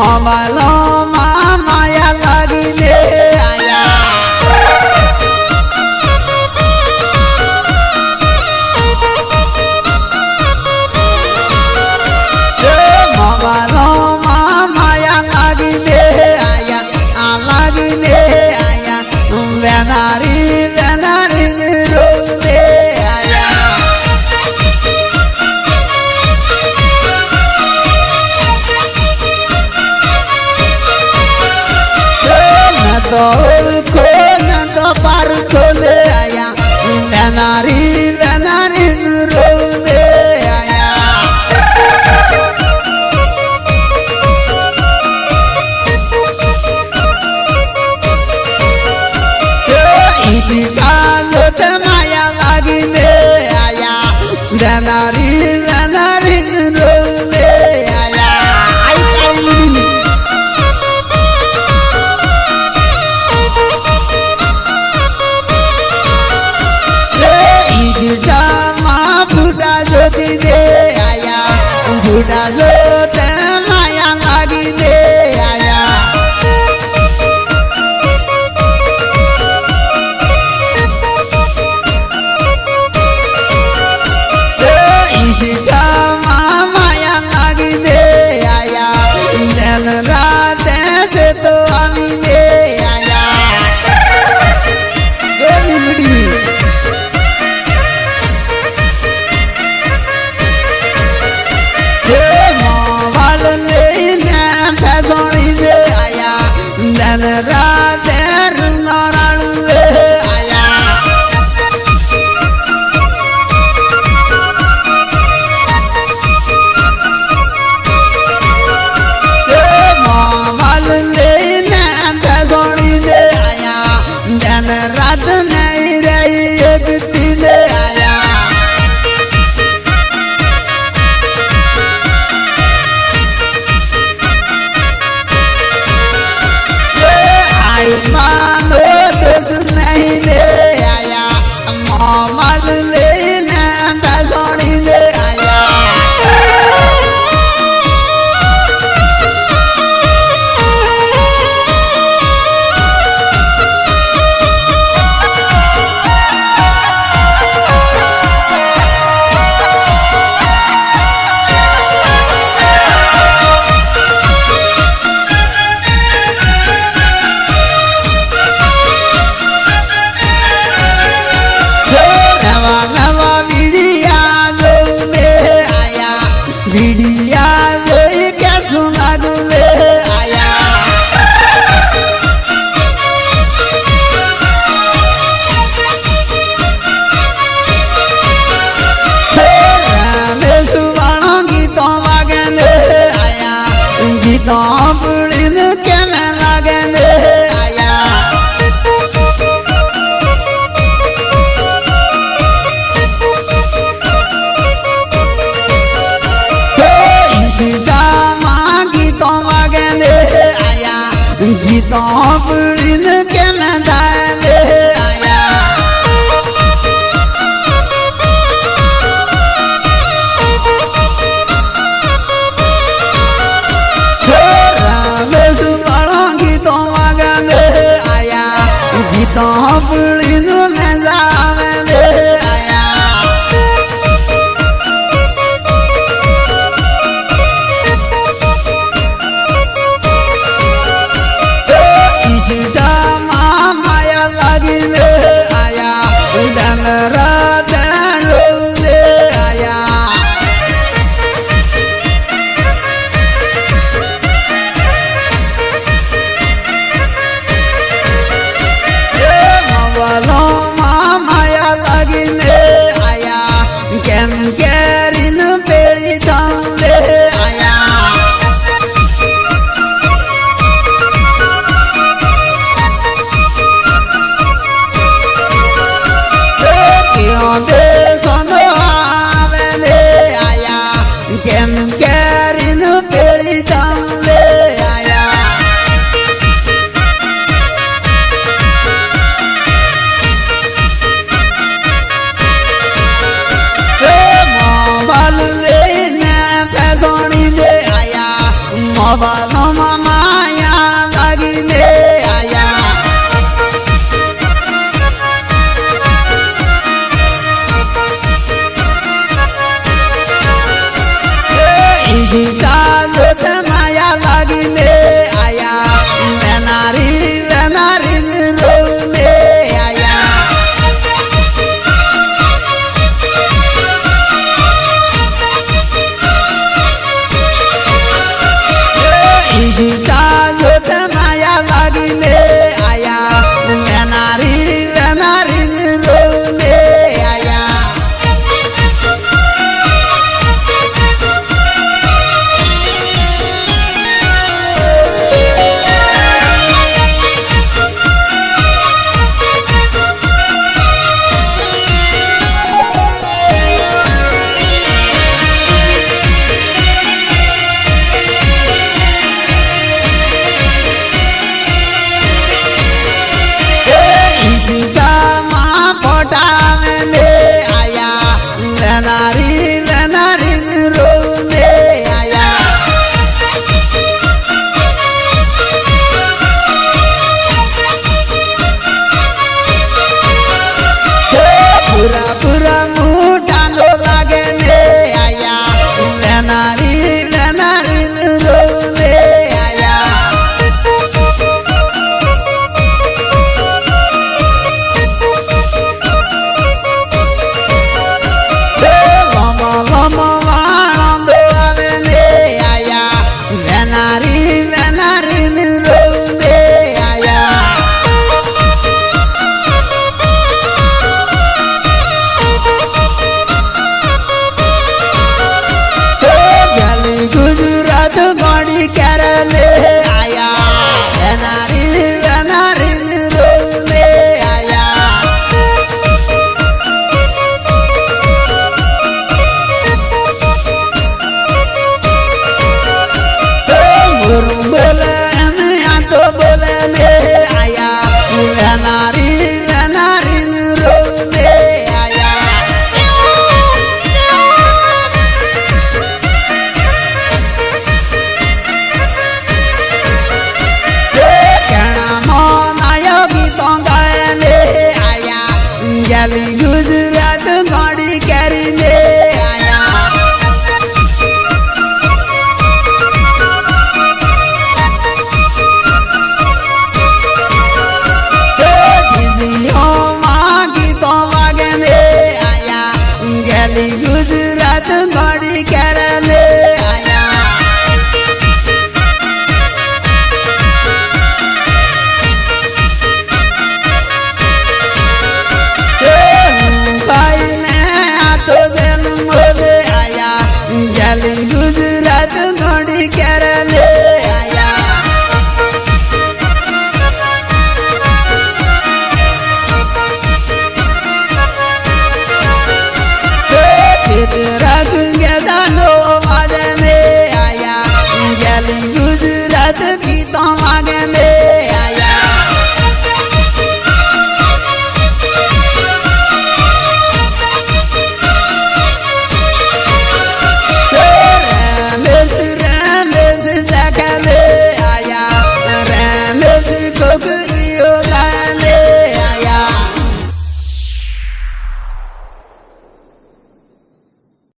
मोबाइलो माया लागिले आया मोबाइलो माया लागिले आया लागिले आया बेनारी बेनारी रोले आया दौड़ खो न तो पार खोले आया बेनारी बेनारी रोले आया इसी कालो ते माया लागिले आया बेनारी बेनारी रोले आया फुटा ज्योति दे आया फुटा जोते माया लागी दे आया इसका माया लागी दे आया दिन रात से तो अमी दे आया दिन रात आया मोबाइल लेने सोनी ले आया दिन रात नहीं रही एक ले आया मानो दोस्त नहीं ले आया मोबाइल लेने सोनी ले आया भिड़िया जोई क्या सुना गुले आया में सुबाणों गीतों वागने आया गीतों पुड़िन के में लगने आया गीतों वगने आया गीतों पुड़िन के मैदान आया में सुबाणों गीतों वगने आया गीतों पुड़िन मैदान आया She